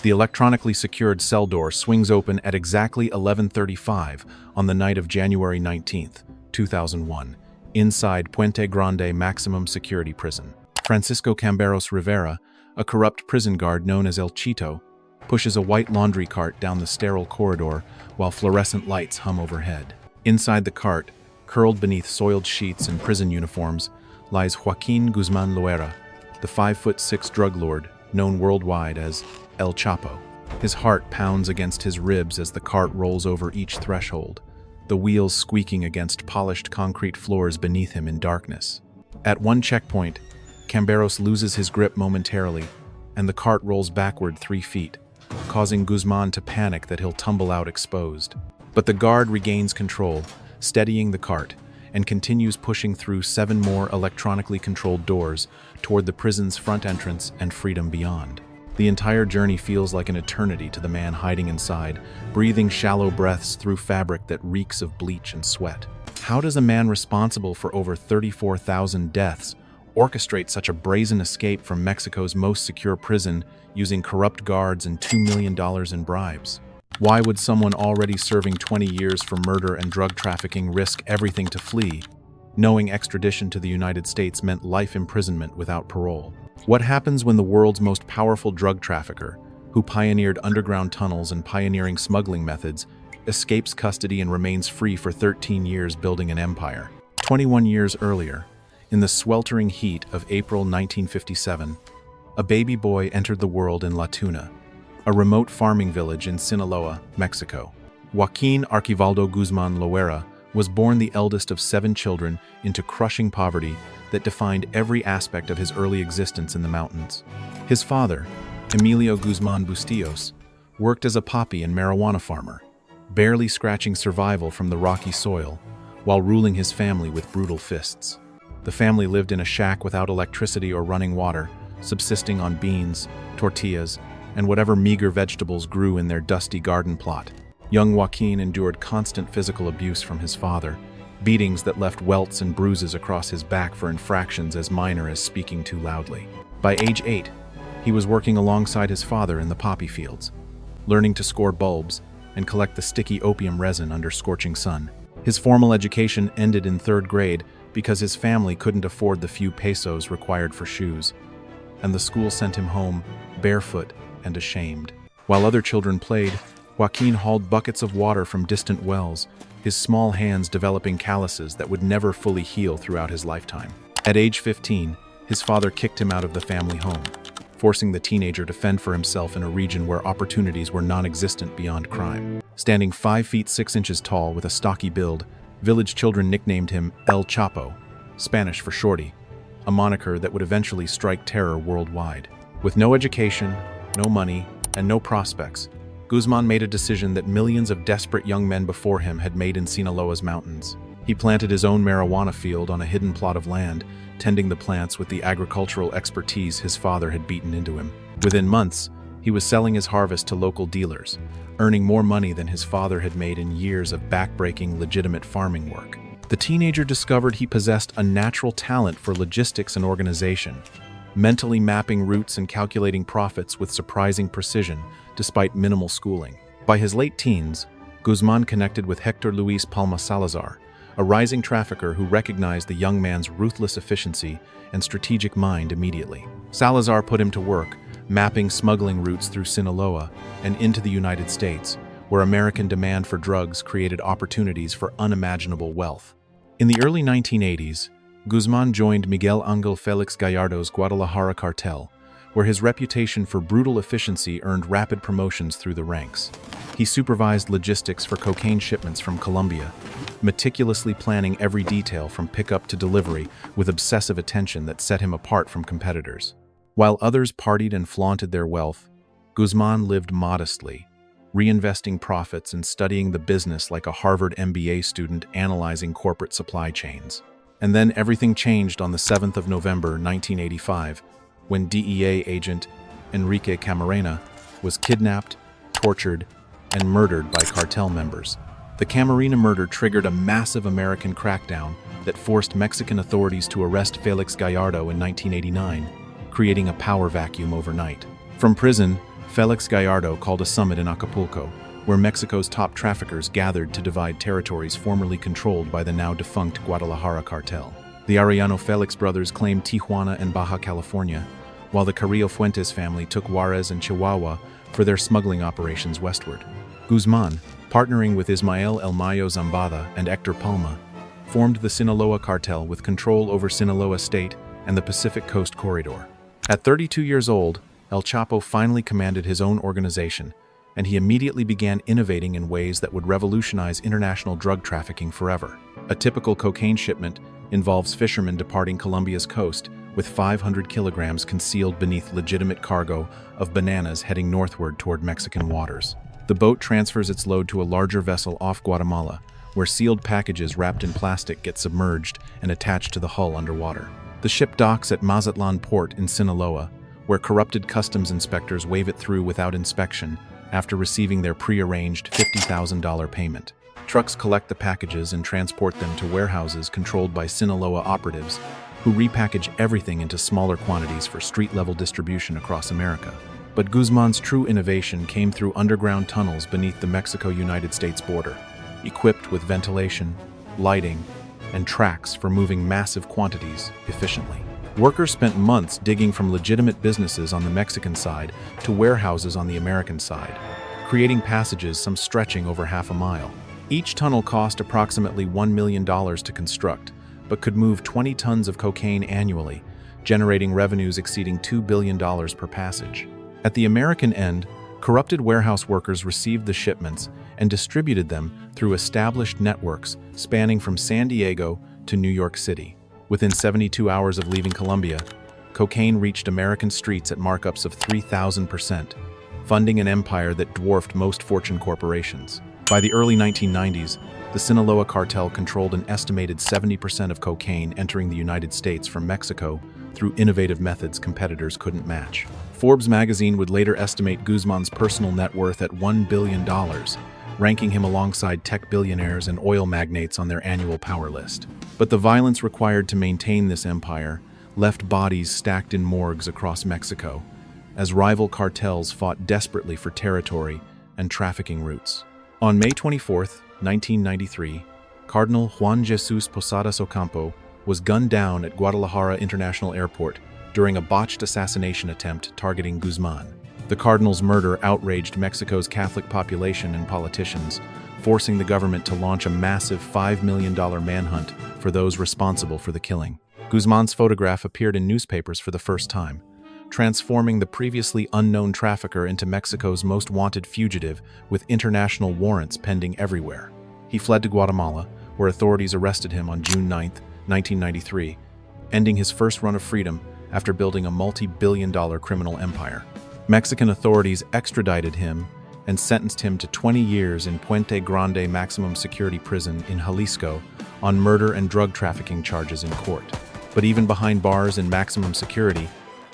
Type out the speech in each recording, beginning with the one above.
The electronically secured cell door swings open at exactly 11:35 on the night of January 19, 2001, inside Puente Grande Maximum Security Prison. Francisco Camberos Rivera, a corrupt prison guard known as El Chito, pushes a white laundry cart down the sterile corridor while fluorescent lights hum overhead. Inside the cart, curled beneath soiled sheets and prison uniforms, lies Joaquín Guzmán Loera, the 5'6" drug lord known worldwide as El Chapo. His heart pounds against his ribs as the cart rolls over each threshold, the wheels squeaking against polished concrete floors beneath him in darkness. At one checkpoint, Camberos loses his grip momentarily, and the cart rolls backward 3 feet, causing Guzmán to panic that he'll tumble out exposed. But the guard regains control, steadying the cart, and continues pushing through 7 more electronically controlled doors toward the prison's front entrance and freedom beyond. The entire journey feels like an eternity to the man hiding inside, breathing shallow breaths through fabric that reeks of bleach and sweat. How does a man responsible for over 34,000 deaths orchestrate such a brazen escape from Mexico's most secure prison using corrupt guards and $2 million in bribes? Why would someone already serving 20 years for murder and drug trafficking risk everything to flee, knowing extradition to the United States meant life imprisonment without parole? What happens when the world's most powerful drug trafficker, who pioneered underground tunnels and pioneering smuggling methods, escapes custody and remains free for 13 years building an empire? 21 years earlier, in the sweltering heat of April 1957, a baby boy entered the world in La Tuna, a remote farming village in Sinaloa, Mexico. Joaquín Archivaldo Guzmán Loera was born the eldest of 7 children into crushing poverty that defined every aspect of his early existence in the mountains. His father, Emilio Guzmán Bustillos, worked as a poppy and marijuana farmer, barely scratching survival from the rocky soil, while ruling his family with brutal fists. The family lived in a shack without electricity or running water, subsisting on beans, tortillas, and whatever meager vegetables grew in their dusty garden plot. Young Joaquín endured constant physical abuse from his father, beatings that left welts and bruises across his back for infractions as minor as speaking too loudly. By age 8, he was working alongside his father in the poppy fields, learning to score bulbs and collect the sticky opium resin under scorching sun. His formal education ended in 3rd grade because his family couldn't afford the few pesos required for shoes, and the school sent him home barefoot and ashamed. While other children played, Joaquín hauled buckets of water from distant wells, his small hands developing calluses that would never fully heal throughout his lifetime. At age 15, his father kicked him out of the family home, forcing the teenager to fend for himself in a region where opportunities were non-existent beyond crime. Standing 5 feet 6 inches tall with a stocky build, village children nicknamed him El Chapo, Spanish for Shorty, a moniker that would eventually strike terror worldwide. With no education, no money, and no prospects, Guzmán made a decision that millions of desperate young men before him had made in Sinaloa's mountains. He planted his own marijuana field on a hidden plot of land, tending the plants with the agricultural expertise his father had beaten into him. Within months, he was selling his harvest to local dealers, earning more money than his father had made in years of backbreaking legitimate farming work. The teenager discovered he possessed a natural talent for logistics and organization, mentally mapping routes and calculating profits with surprising precision despite minimal schooling. By his late teens, Guzmán connected with Héctor Luis Palma Salazar, a rising trafficker who recognized the young man's ruthless efficiency and strategic mind immediately. Salazar put him to work, mapping smuggling routes through Sinaloa and into the United States, where American demand for drugs created opportunities for unimaginable wealth. In the early 1980s, Guzmán joined Miguel Ángel Félix Gallardo's Guadalajara Cartel, where his reputation for brutal efficiency earned rapid promotions through the ranks. He supervised logistics for cocaine shipments from Colombia, meticulously planning every detail from pickup to delivery with obsessive attention that set him apart from competitors. While others partied and flaunted their wealth, Guzmán lived modestly, reinvesting profits and studying the business like a Harvard MBA student analyzing corporate supply chains. And then everything changed on the 7th of November, 1985, when DEA agent Enrique Camarena was kidnapped, tortured, and murdered by cartel members. The Camarena murder triggered a massive American crackdown that forced Mexican authorities to arrest Félix Gallardo in 1989, creating a power vacuum overnight. From prison, Felix Gallardo called a summit in Acapulco, where Mexico's top traffickers gathered to divide territories formerly controlled by the now-defunct Guadalajara Cartel. The Arellano Felix brothers claimed Tijuana and Baja California, while the Carrillo Fuentes family took Juarez and Chihuahua for their smuggling operations westward. Guzmán, partnering with Ismael El Mayo Zambada and Hector Palma, formed the Sinaloa Cartel with control over Sinaloa State and the Pacific Coast Corridor. At 32 years old, El Chapo finally commanded his own organization, and he immediately began innovating in ways that would revolutionize international drug trafficking forever. A typical cocaine shipment involves fishermen departing Colombia's coast with 500 kilograms concealed beneath legitimate cargo of bananas heading northward toward Mexican waters. The boat transfers its load to a larger vessel off Guatemala, where sealed packages wrapped in plastic get submerged and attached to the hull underwater. The ship docks at Mazatlan Port in Sinaloa, where corrupted customs inspectors wave it through without inspection after receiving their pre-arranged $50,000 payment. Trucks collect the packages and transport them to warehouses controlled by Sinaloa operatives, who repackage everything into smaller quantities for street-level distribution across America. But Guzmán's true innovation came through underground tunnels beneath the Mexico-United States border, equipped with ventilation, lighting, and tracks for moving massive quantities efficiently. Workers spent months digging from legitimate businesses on the Mexican side to warehouses on the American side, creating passages some stretching over half a mile. Each tunnel cost approximately $1 million to construct, but could move 20 tons of cocaine annually, generating revenues exceeding $2 billion per passage. At the American end, corrupted warehouse workers received the shipments and distributed them through established networks spanning from San Diego to New York City. Within 72 hours of leaving Colombia, cocaine reached American streets at markups of 3,000%, funding an empire that dwarfed most Fortune corporations. By the early 1990s, the Sinaloa Cartel controlled an estimated 70% of cocaine entering the United States from Mexico through innovative methods competitors couldn't match. Forbes magazine would later estimate Guzmán's personal net worth at $1 billion, ranking him alongside tech billionaires and oil magnates on their annual power list. But the violence required to maintain this empire left bodies stacked in morgues across Mexico, as rival cartels fought desperately for territory and trafficking routes. On May 24, 1993, Cardinal Juan Jesus Posadas Ocampo was gunned down at Guadalajara International Airport during a botched assassination attempt targeting Guzmán. The cardinal's murder outraged Mexico's Catholic population and politicians, forcing the government to launch a massive $5 million manhunt for those responsible for the killing. Guzmán's photograph appeared in newspapers for the first time, transforming the previously unknown trafficker into Mexico's most wanted fugitive with international warrants pending everywhere. He fled to Guatemala, where authorities arrested him on June 9, 1993, ending his first run of freedom after building a multi-billion-dollar criminal empire. Mexican authorities extradited him and sentenced him to 20 years in Puente Grande maximum security prison in Jalisco on murder and drug trafficking charges in court. But even behind bars in maximum security,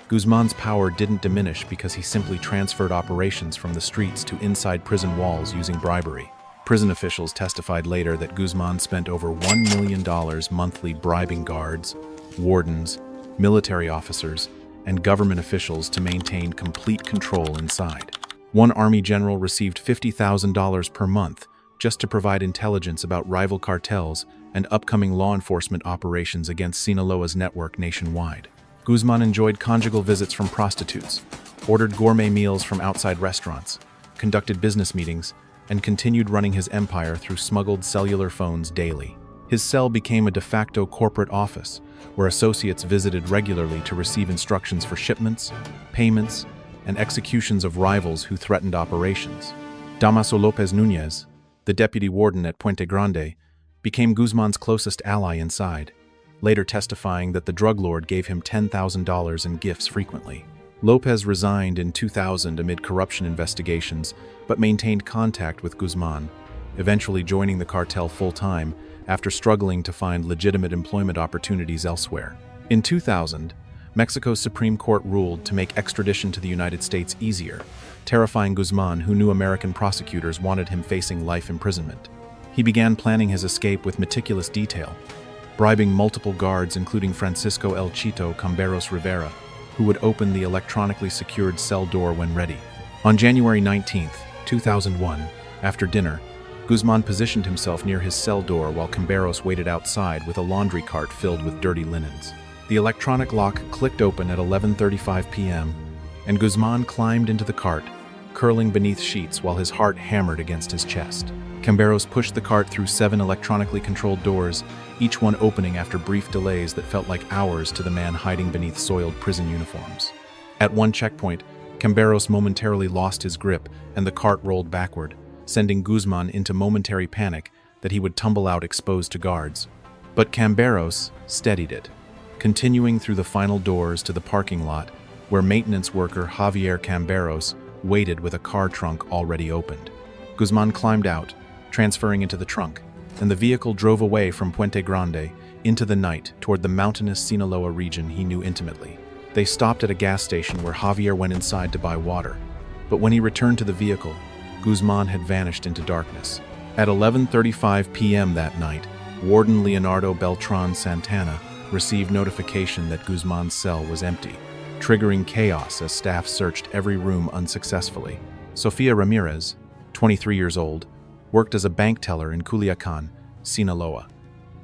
Guzmán's power didn't diminish because he simply transferred operations from the streets to inside prison walls using bribery. Prison officials testified later that Guzmán spent over $1 million monthly bribing guards, wardens, military officers, and government officials to maintain complete control inside. One army general received $50,000 per month just to provide intelligence about rival cartels and upcoming law enforcement operations against Sinaloa's network nationwide. Guzmán enjoyed conjugal visits from prostitutes, ordered gourmet meals from outside restaurants, conducted business meetings, and continued running his empire through smuggled cellular phones daily. His cell became a de facto corporate office, where associates visited regularly to receive instructions for shipments, payments, and executions of rivals who threatened operations. Damaso López Núñez, the deputy warden at Puente Grande, became Guzmán's closest ally inside, later testifying that the drug lord gave him $10,000 in gifts frequently. López resigned in 2000 amid corruption investigations, but maintained contact with Guzmán, eventually joining the cartel full-time after struggling to find legitimate employment opportunities elsewhere. In 2000, Mexico's Supreme Court ruled to make extradition to the United States easier, terrifying Guzmán, who knew American prosecutors wanted him facing life imprisonment. He began planning his escape with meticulous detail, bribing multiple guards including Francisco El Chito Camberos Rivera, who would open the electronically secured cell door when ready. On January 19, 2001, after dinner, Guzmán positioned himself near his cell door while Camberos waited outside with a laundry cart filled with dirty linens. The electronic lock clicked open at 11:35 p.m., and Guzmán climbed into the cart, curling beneath sheets while his heart hammered against his chest. Camberos pushed the cart through 7 electronically controlled doors, each one opening after brief delays that felt like hours to the man hiding beneath soiled prison uniforms. At one checkpoint, Camberos momentarily lost his grip and the cart rolled backward, sending Guzmán into momentary panic that he would tumble out exposed to guards. But Camberos steadied it, continuing through the final doors to the parking lot, where maintenance worker Javier Camberos waited with a car trunk already opened. Guzmán climbed out, transferring into the trunk, and the vehicle drove away from Puente Grande into the night toward the mountainous Sinaloa region he knew intimately. They stopped at a gas station where Javier went inside to buy water, but when he returned to the vehicle, Guzmán had vanished into darkness. At 11:35 p.m. that night, Warden Leonardo Beltran Santana received notification that Guzmán's cell was empty, triggering chaos as staff searched every room unsuccessfully. Sofia Ramirez, 23 years old, worked as a bank teller in Culiacan, Sinaloa,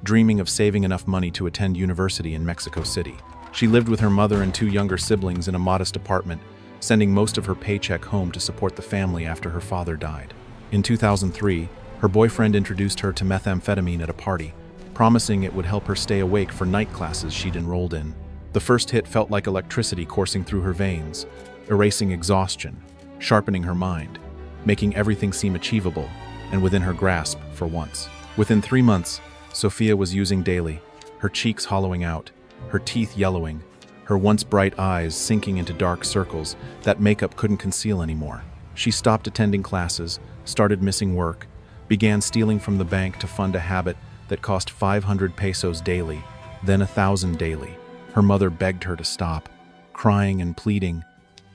dreaming of saving enough money to attend university in Mexico City. She lived with her mother and 2 younger siblings in a modest apartment, sending most of her paycheck home to support the family after her father died. In 2003, her boyfriend introduced her to methamphetamine at a party, promising it would help her stay awake for night classes she'd enrolled in. The first hit felt like electricity coursing through her veins, erasing exhaustion, sharpening her mind, making everything seem achievable and within her grasp for once. Within 3 months, Sofia was using daily, her cheeks hollowing out, her teeth yellowing, her once bright eyes sinking into dark circles that makeup couldn't conceal anymore. She stopped attending classes, started missing work, began stealing from the bank to fund a habit that cost 500 pesos daily, then 1,000 daily. Her mother begged her to stop, crying and pleading,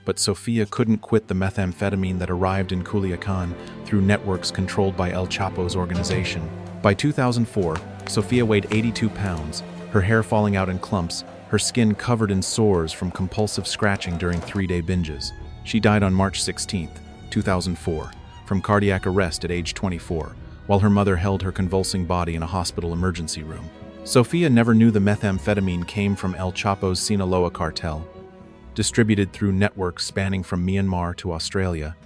but Sofia couldn't quit the methamphetamine that arrived in Culiacan through networks controlled by El Chapo's organization. By 2004, Sofia weighed 82 pounds, her hair falling out in clumps, her skin covered in sores from compulsive scratching during 3-day binges. She died on March 16, 2004, from cardiac arrest at age 24, while her mother held her convulsing body in a hospital emergency room. Sofia never knew the methamphetamine came from El Chapo's Sinaloa Cartel, distributed through networks spanning from Myanmar to Australia,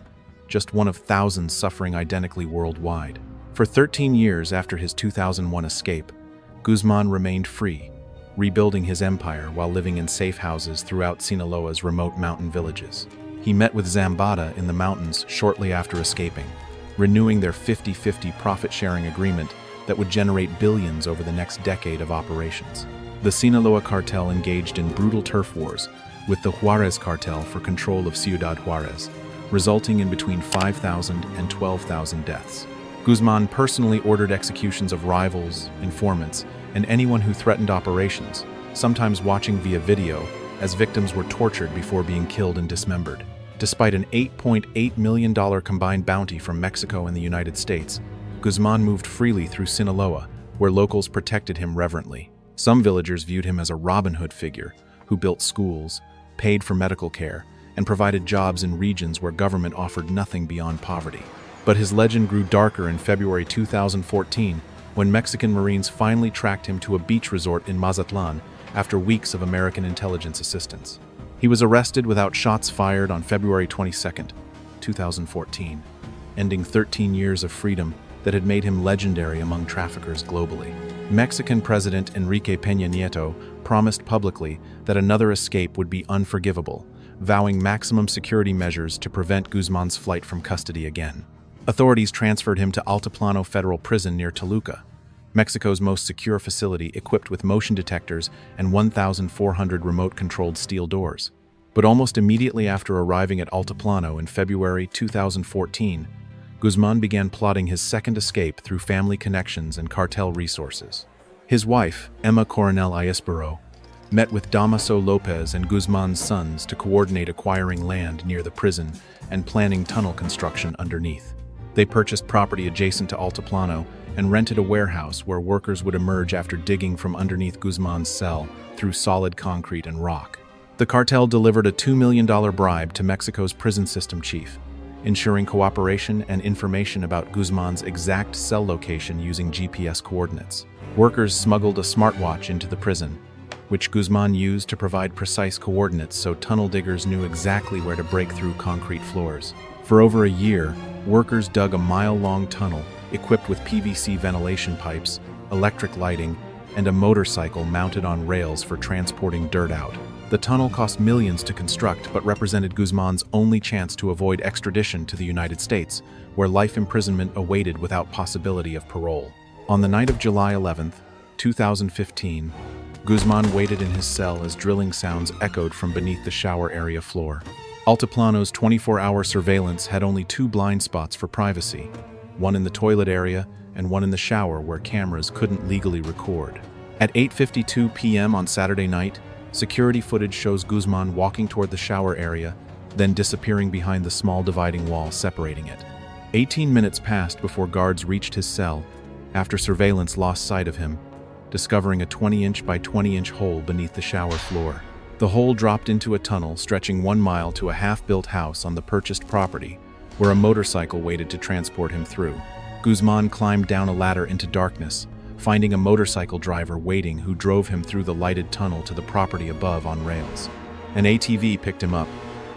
just one of thousands suffering identically worldwide. For 13 years after his 2001 escape, Guzmán remained free, rebuilding his empire while living in safe houses throughout Sinaloa's remote mountain villages. He met with Zambada in the mountains shortly after escaping, renewing their 50-50 profit-sharing agreement that would generate billions over the next decade of operations. The Sinaloa Cartel engaged in brutal turf wars with the Juarez Cartel for control of Ciudad Juarez, resulting in between 5,000 and 12,000 deaths. Guzmán personally ordered executions of rivals, informants, and anyone who threatened operations, sometimes watching via video as victims were tortured before being killed and dismembered. Despite an $8.8 million combined bounty from Mexico and the United States, Guzmán moved freely through Sinaloa, where locals protected him reverently. Some villagers viewed him as a Robin Hood figure who built schools, paid for medical care, and provided jobs in regions where government offered nothing beyond poverty. But his legend grew darker in February 2014 when Mexican Marines finally tracked him to a beach resort in Mazatlan after weeks of American intelligence assistance. He was arrested without shots fired on February 22, 2014, ending 13 years of freedom that had made him legendary among traffickers globally. Mexican President Enrique Peña Nieto promised publicly that another escape would be unforgivable, vowing maximum security measures to prevent Guzmán's flight from custody again. Authorities transferred him to Altiplano Federal Prison near Toluca, Mexico's most secure facility equipped with motion detectors and 1,400 remote-controlled steel doors. But almost immediately after arriving at Altiplano in February 2014, Guzmán began plotting his second escape through family connections and cartel resources. His wife, Emma Coronel Ispero, met with Damaso Lopez and Guzmán's sons to coordinate acquiring land near the prison and planning tunnel construction underneath. They purchased property adjacent to Altiplano and rented a warehouse where workers would emerge after digging from underneath Guzmán's cell through solid concrete and rock. The cartel delivered a $2 million bribe to Mexico's prison system chief, ensuring cooperation and information about Guzmán's exact cell location using GPS coordinates. Workers smuggled a smartwatch into the prison, which Guzmán used to provide precise coordinates so tunnel diggers knew exactly where to break through concrete floors. For over a year, workers dug a mile-long tunnel equipped with PVC ventilation pipes, electric lighting, and a motorcycle mounted on rails for transporting dirt out. The tunnel cost millions to construct but represented Guzmán's only chance to avoid extradition to the United States, where life imprisonment awaited without possibility of parole. On the night of July 11, 2015, Guzmán waited in his cell as drilling sounds echoed from beneath the shower area floor. Altiplano's 24-hour surveillance had only two blind spots for privacy, one in the toilet area and one in the shower where cameras couldn't legally record. At 8:52 p.m. on Saturday night, security footage shows Guzmán walking toward the shower area, then disappearing behind the small dividing wall separating it. 18 minutes passed before guards reached his cell, after surveillance lost sight of him, discovering a 20-inch by 20-inch hole beneath the shower floor. The hole dropped into a tunnel stretching 1 mile to a half-built house on the purchased property, where a motorcycle waited to transport him through. Guzmán climbed down a ladder into darkness, finding a motorcycle driver waiting who drove him through the lighted tunnel to the property above on rails. An ATV picked him up,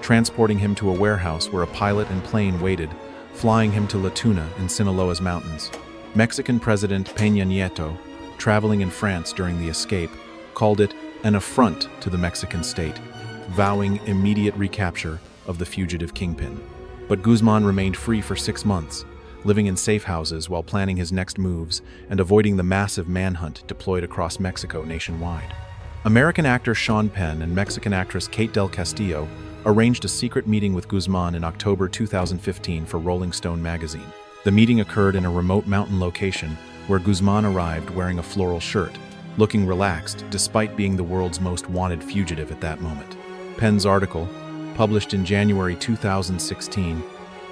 transporting him to a warehouse where a pilot and plane waited, flying him to La Tuna in Sinaloa's mountains. Mexican President Peña Nieto, traveling in France during the escape, called it an affront to the Mexican state, vowing immediate recapture of the fugitive kingpin. But Guzmán remained free for 6 months, living in safe houses while planning his next moves and avoiding the massive manhunt deployed across Mexico nationwide. American actor Sean Penn and Mexican actress Kate del Castillo arranged a secret meeting with Guzmán in October 2015 for Rolling Stone magazine. The meeting occurred in a remote mountain location where Guzmán arrived wearing a floral shirt, looking relaxed despite being the world's most wanted fugitive at that moment. Penn's article, published in January 2016,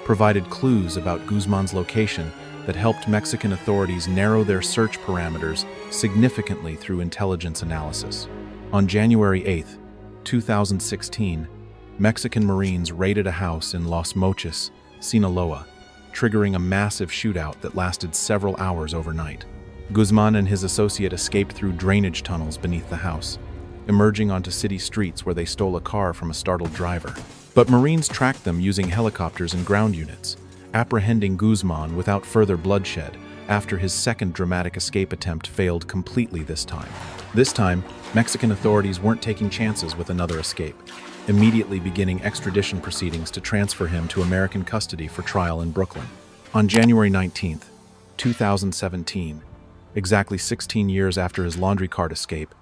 provided clues about Guzmán's location that helped Mexican authorities narrow their search parameters significantly through intelligence analysis. On January 8, 2016, Mexican Marines raided a house in Los Mochis, Sinaloa, triggering a massive shootout that lasted several hours overnight. Guzmán and his associate escaped through drainage tunnels beneath the house, emerging onto city streets where they stole a car from a startled driver. But Marines tracked them using helicopters and ground units, apprehending Guzmán without further bloodshed after his second dramatic escape attempt failed completely this time. This time, Mexican authorities weren't taking chances with another escape, immediately beginning extradition proceedings to transfer him to American custody for trial in Brooklyn. On January 19, 2017, exactly 16 years after his laundry cart escape,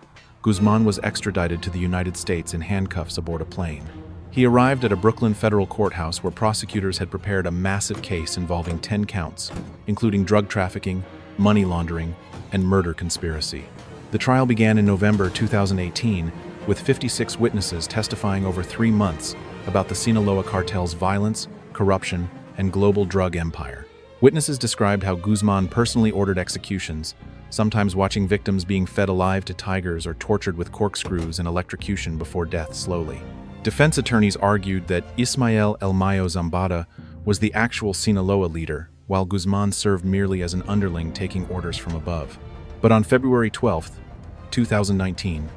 Guzmán was extradited to the United States in handcuffs aboard a plane. He arrived at a Brooklyn federal courthouse where prosecutors had prepared a massive case involving 10 counts, including drug trafficking, money laundering, and murder conspiracy. The trial began in November 2018, with 56 witnesses testifying over 3 months about the Sinaloa Cartel's violence, corruption, and global drug empire. Witnesses described how Guzmán personally ordered executions, sometimes watching victims being fed alive to tigers or tortured with corkscrews and electrocution before death slowly. Defense attorneys argued that Ismael El Mayo Zambada was the actual Sinaloa leader, while Guzmán served merely as an underling taking orders from above. But on February 12, 2019,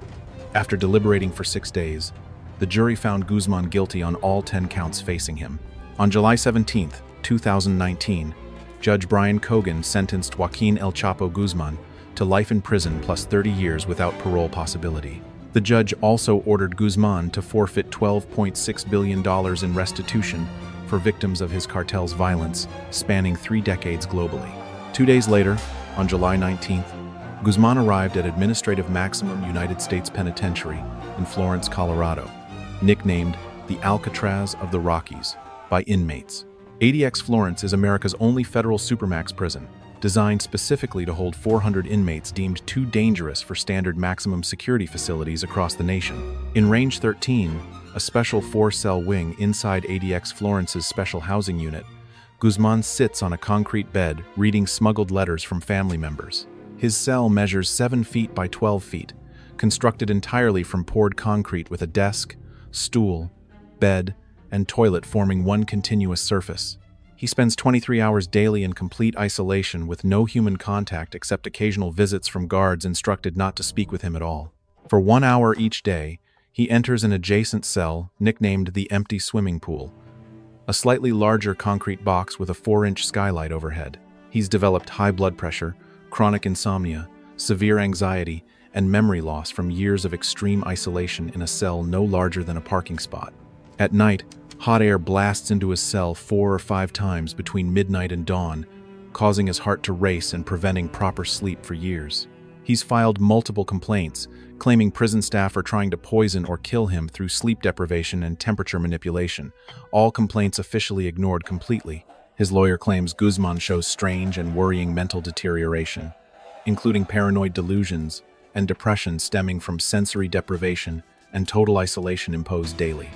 after deliberating for 6 days, the jury found Guzmán guilty on all 10 counts facing him. On July 17, 2019, Judge Brian Cogan sentenced Joaquín El Chapo Guzmán to life in prison plus 30 years without parole possibility. The judge also ordered Guzmán to forfeit $12.6 billion in restitution for victims of his cartel's violence, spanning 3 decades globally. 2 days later, on July 19th, Guzmán arrived at Administrative Maximum United States Penitentiary in Florence, Colorado, nicknamed the Alcatraz of the Rockies by inmates. ADX Florence is America's only federal supermax prison, designed specifically to hold 400 inmates deemed too dangerous for standard maximum security facilities across the nation. In Range 13, a special 4-cell wing inside ADX Florence's special housing unit, Guzmán sits on a concrete bed reading smuggled letters from family members. His cell measures 7 feet by 12 feet, constructed entirely from poured concrete with a desk, stool, bed, and toilet forming one continuous surface. He spends 23 hours daily in complete isolation with no human contact except occasional visits from guards instructed not to speak with him at all. For 1 hour each day, he enters an adjacent cell, nicknamed the empty swimming pool, a slightly larger concrete box with a 4-inch skylight overhead. He's developed high blood pressure, chronic insomnia, severe anxiety, and memory loss from years of extreme isolation in a cell no larger than a parking spot. At night, hot air blasts into his cell 4 or 5 times between midnight and dawn, causing his heart to race and preventing proper sleep for years. He's filed multiple complaints, claiming prison staff are trying to poison or kill him through sleep deprivation and temperature manipulation, all complaints officially ignored completely. His lawyer claims Guzmán shows strange and worrying mental deterioration, including paranoid delusions and depression stemming from sensory deprivation and total isolation imposed daily.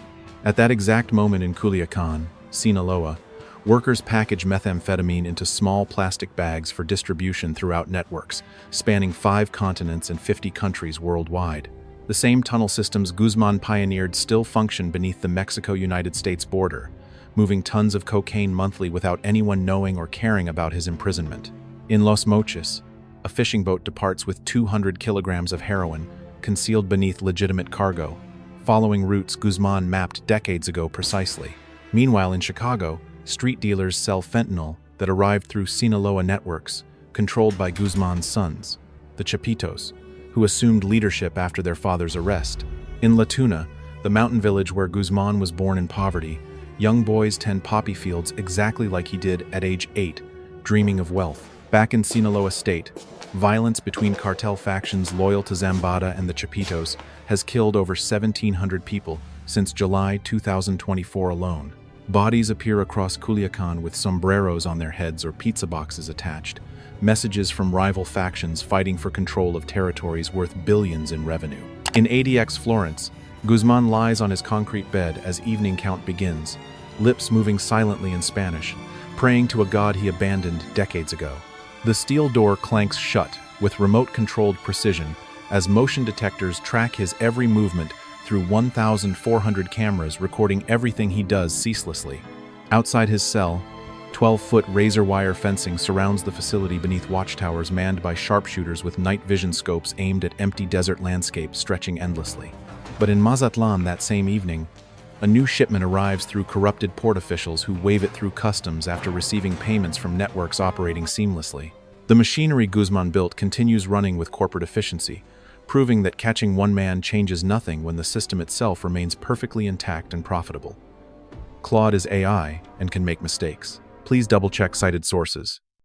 At that exact moment in Culiacán, Sinaloa, workers package methamphetamine into small plastic bags for distribution throughout networks, spanning 5 continents and 50 countries worldwide. The same tunnel systems Guzmán pioneered still function beneath the Mexico-United States border, moving tons of cocaine monthly without anyone knowing or caring about his imprisonment. In Los Mochis, a fishing boat departs with 200 kilograms of heroin, concealed beneath legitimate cargo, following routes Guzmán mapped decades ago precisely. Meanwhile, in Chicago, street dealers sell fentanyl that arrived through Sinaloa networks, controlled by Guzmán's sons, the Chapitos, who assumed leadership after their father's arrest. In La Tuna, the mountain village where Guzmán was born in poverty, young boys tend poppy fields exactly like he did at age 8, dreaming of wealth. Back in Sinaloa State, violence between cartel factions loyal to Zambada and the Chapitos has killed over 1,700 people since July 2024 alone. Bodies appear across Culiacán with sombreros on their heads or pizza boxes attached, messages from rival factions fighting for control of territories worth billions in revenue. In ADX Florence, Guzmán lies on his concrete bed as evening count begins, lips moving silently in Spanish, praying to a god he abandoned decades ago. The steel door clanks shut with remote-controlled precision as motion detectors track his every movement through 1,400 cameras recording everything he does ceaselessly. Outside his cell, 12-foot razor wire fencing surrounds the facility beneath watchtowers manned by sharpshooters with night vision scopes aimed at empty desert landscapes stretching endlessly. But in Mazatlan that same evening, a new shipment arrives through corrupted port officials who wave it through customs after receiving payments from networks operating seamlessly. The machinery Guzmán built continues running with corporate efficiency, proving that catching one man changes nothing when the system itself remains perfectly intact and profitable. Claude is AI and can make mistakes. Please double-check cited sources.